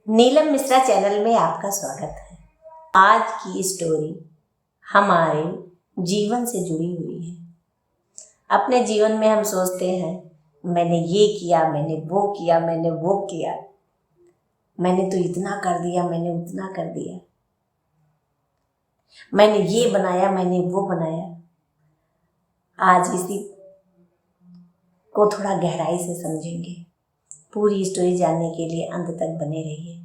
Neelam Mishra channel में आपका स्वागत है। आज की स्टोरी हमारे जीवन से जुड़ी हुई है। अपने जीवन में हम सोचते हैं मैंने ये किया, मैंने वो किया, मैंने वो किया, मैंने तो इतना कर दिया, मैंने उतना कर दिया, मैंने ये बनाया, मैंने वो बनाया। आज इसी को थोड़ा गहराई से समझेंगे। पूरी स्टोरी जानने के लिए अंत तक बने रहिए।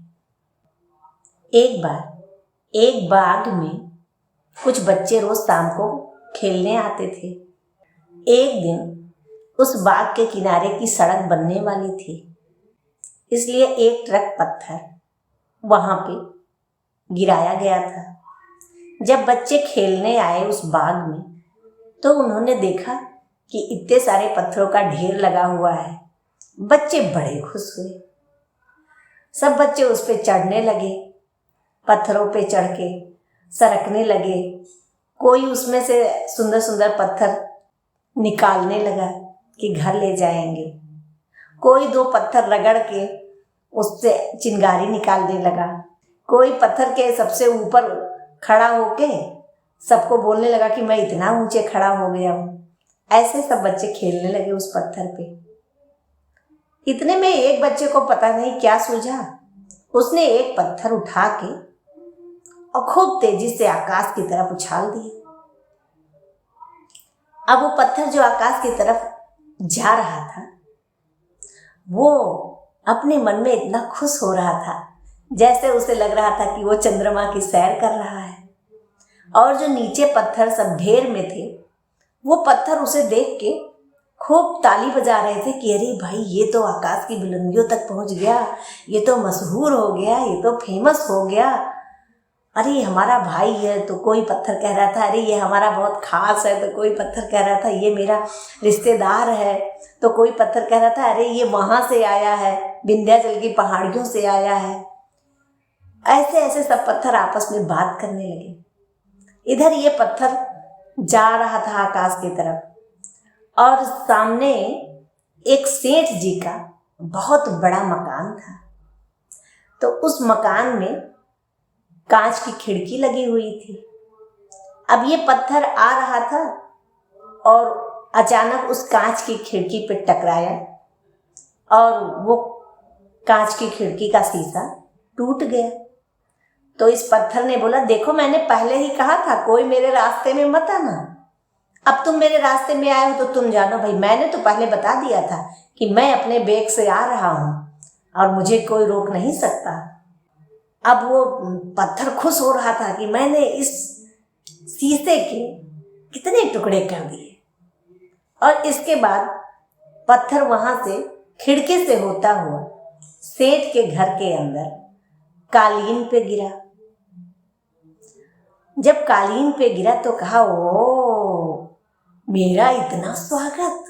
एक बार एक बाग में कुछ बच्चे रोज शाम को खेलने आते थे। एक दिन उस बाग के किनारे की सड़क बनने वाली थी, इसलिए एक ट्रक पत्थर वहां पे गिराया गया था। जब बच्चे खेलने आए उस बाग में तो उन्होंने देखा कि इतने सारे पत्थरों का ढेर लगा हुआ है। बच्चे बड़े खुश हुए। सब बच्चे उस पे चढ़ने लगे, पत्थरों पे चढ़ के सरकने लगे। कोई उसमें से सुंदर सुंदर पत्थर निकालने लगा कि घर ले जाएंगे। कोई दो पत्थर रगड़ के उससे चिंगारी निकालने लगा। कोई पत्थर के सबसे ऊपर खड़ा होके सबको बोलने लगा कि मैं इतना ऊंचे खड़ा हो गया हूँ। ऐसे सब बच्चे खेलने लगे उस पत्थर पे। इतने में एक बच्चे को पता नहीं क्या सूझा, उसने एक पत्थर उठा के और खूब तेजी से आकाश की तरफ उछाल दिया। अब वो पत्थर जो आकाश की तरफ जा रहा था, वो अपने मन में इतना खुश हो रहा था जैसे उसे लग रहा था कि वो चंद्रमा की सैर कर रहा है। और जो नीचे पत्थर सब ढेर में थे, वो पत्थर उसे देख के खूब ताली बजा रहे थे कि अरे भाई, ये तो आकाश की बुलंदियों तक पहुंच गया, ये तो मशहूर हो गया, ये तो फेमस हो गया। अरे हमारा भाई है, तो कोई पत्थर कह रहा था अरे ये हमारा बहुत खास है, तो कोई पत्थर कह रहा था ये मेरा रिश्तेदार है, तो कोई पत्थर कह रहा था अरे ये वहाँ से आया है, विंध्याचल की पहाड़ियों से आया है। ऐसे ऐसे सब पत्थर आपस में बात करने लगे। इधर ये पत्थर जा रहा था आकाश की तरफ और सामने एक सेठ जी का बहुत बड़ा मकान था। तो उस मकान में कांच की खिड़की लगी हुई थी। अब ये पत्थर आ रहा था और अचानक उस कांच की खिड़की पे टकराया और वो कांच की खिड़की का शीशा टूट गया। तो इस पत्थर ने बोला, देखो मैंने पहले ही कहा था कोई मेरे रास्ते में मत आना। अब तुम मेरे रास्ते में आए हो तो तुम जानो भाई, मैंने तो पहले बता दिया था कि मैं अपने बेग से आ रहा हूं और मुझे कोई रोक नहीं सकता। अब वो पत्थर खुश हो रहा था कि मैंने इस शीशे के कितने टुकड़े कर दिए। और इसके बाद पत्थर वहां से खिड़की से होता हुआ सेठ के घर के अंदर कालीन पे गिरा। जब कालीन पे गिरा तो कहा, ओ मेरा इतना स्वागत,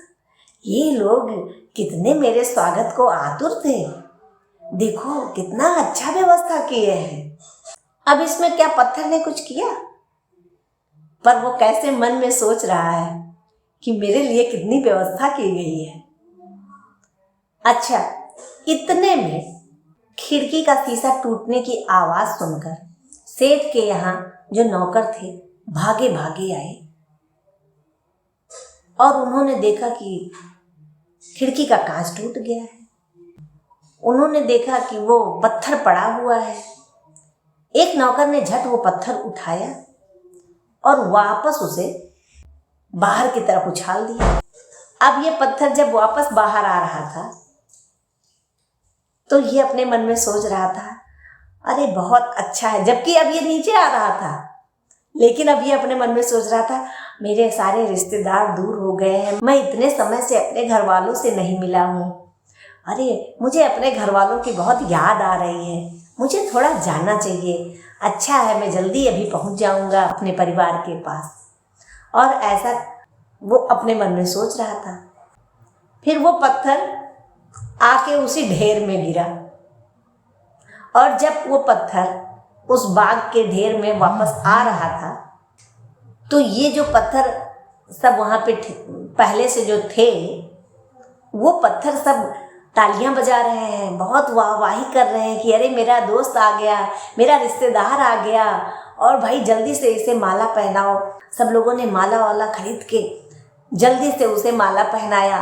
ये लोग कितने मेरे स्वागत को आतुर थे, देखो कितना अच्छा व्यवस्था किए हैं। अब इसमें क्या पत्थर ने कुछ किया, पर वो कैसे मन में सोच रहा है कि मेरे लिए कितनी व्यवस्था की गई है। अच्छा, इतने में खिड़की का शीशा टूटने की आवाज सुनकर सेठ के यहाँ जो नौकर थे भागे भागे आए और उन्होंने देखा कि खिड़की का कांच टूट गया है। उन्होंने देखा कि वो पत्थर पड़ा हुआ है। एक नौकर ने झट वो पत्थर उठाया और वापस उसे बाहर की तरफ उछाल दिया। अब ये पत्थर जब वापस बाहर आ रहा था तो ये अपने मन में सोच रहा था, अरे बहुत अच्छा है। जबकि अब ये नीचे आ रहा था, लेकिन अब ये अपने मन में सोच रहा था, मेरे सारे रिश्तेदार दूर हो गए हैं, मैं इतने समय से अपने घर वालों से नहीं मिला हूँ। अरे मुझे अपने घर वालों की बहुत याद आ रही है, मुझे थोड़ा जाना चाहिए। अच्छा है, मैं जल्दी अभी पहुँच जाऊँगा अपने परिवार के पास। और ऐसा वो अपने मन में सोच रहा था। फिर वो पत्थर आके उसी ढेर में गिरा और जब वो पत्थर उस बाग के ढेर में वापस आ रहा था तो ये जो पत्थर सब वहाँ पे पहले से जो थे वो पत्थर सब तालियां बजा रहे हैं, बहुत वाहवाही कर रहे हैं कि अरे मेरा दोस्त आ गया, मेरा रिश्तेदार आ गया, और भाई जल्दी से इसे माला पहनाओ। सब लोगों ने माला वाला खरीद के जल्दी से उसे माला पहनाया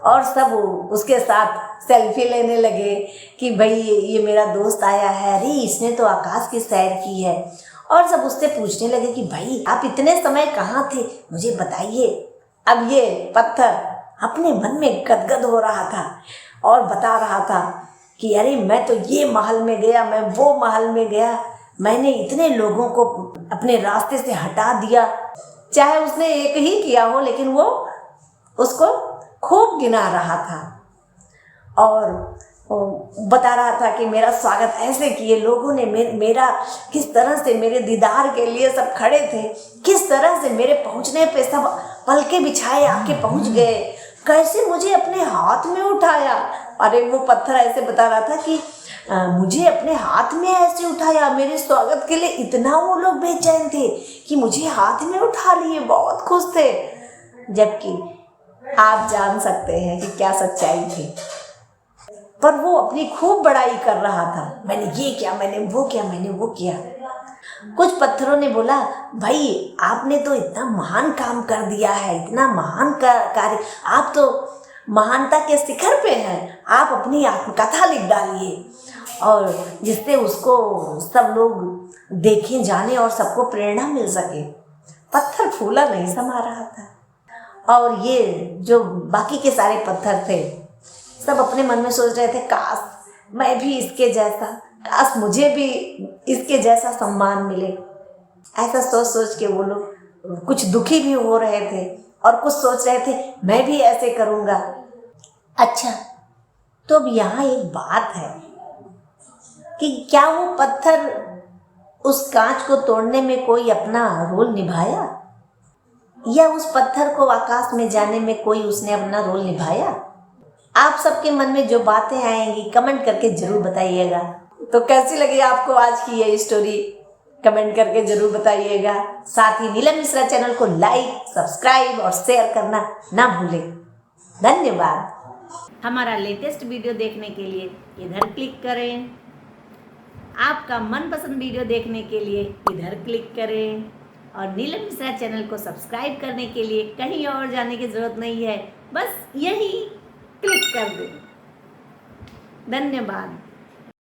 और सब उसके साथ सेल्फी लेने लगे कि भाई ये मेरा दोस्त आया है, अरे इसने तो आकाश की सैर की है। और सब उससे पूछने लगे कि भाई आप इतने समय कहाँ थे, मुझे बताइए। अब ये पत्थर अपने मन में गदगद हो रहा था और बता रहा था कि अरे मैं तो ये महल में गया, मैं वो महल में गया, मैंने इतने लोगों को अपने रास्ते से हटा दिया। चाहे उसने एक ही किया हो, लेकिन वो उसको खूब गिना रहा था और बता रहा था कि मेरा स्वागत ऐसे किए लोगों ने, मेरा किस तरह से मेरे दीदार के लिए सब खड़े थे, किस तरह से मेरे पहुंचने पे सब पलके बिछाए आके पहुंच गए, कैसे मुझे अपने हाथ में उठाया। अरे वो पत्थर ऐसे बता रहा था कि मुझे अपने हाथ में ऐसे उठाया, मेरे स्वागत के लिए इतना वो लोग बेचैन थे कि मुझे हाथ में उठा लिए, बहुत खुश थे। जबकि आप जान सकते हैं कि क्या सच्चाई थी, पर वो अपनी खूब बड़ाई कर रहा था, मैंने ये किया, मैंने वो किया, मैंने वो किया। कुछ पत्थरों ने बोला भाई आपने तो इतना महान काम कर दिया है, इतना महान कार्य, आप तो महानता के शिखर पे हैं, आप अपनी आत्मकथा लिख डालिए और जिससे उसको सब लोग देखें जाने और सबको प्रेरणा मिल सके। पत्थर फूला नहीं समा रहा था और ये जो बाकी के सारे पत्थर थे सब अपने मन में सोच रहे थे काश मैं भी इसके जैसा, काश मुझे भी इसके जैसा सम्मान मिले। ऐसा सोच सोच के वो लोग कुछ दुखी भी हो रहे थे और कुछ सोच रहे थे मैं भी ऐसे करूँगा। अच्छा, तो अब यहाँ एक बात है कि क्या वो पत्थर उस कांच को तोड़ने में कोई अपना रोल निभाया, या उस पत्थर को आकाश में जाने में कोई उसने अपना रोल निभाया? आप सबके मन में जो बातें आएंगी कमेंट करके जरूर बताइएगा। तो कैसी लगी आपको आज की ये स्टोरी, कमेंट करके जरूर बताइएगा। साथ ही नीलम मिश्रा चैनल को लाइक, सब्सक्राइब और शेयर करना ना भूलें। धन्यवाद। हमारा लेटेस्ट वीडियो देखने के लिए इधर क्लिक करें, आपका मनपसंद वीडियो देखने के लिए इधर क्लिक करें और नीलम मिश्रा चैनल को सब्सक्राइब करने के लिए कहीं और जाने की ज़रूरत नहीं है, बस यही क्लिक कर दें। धन्यवाद।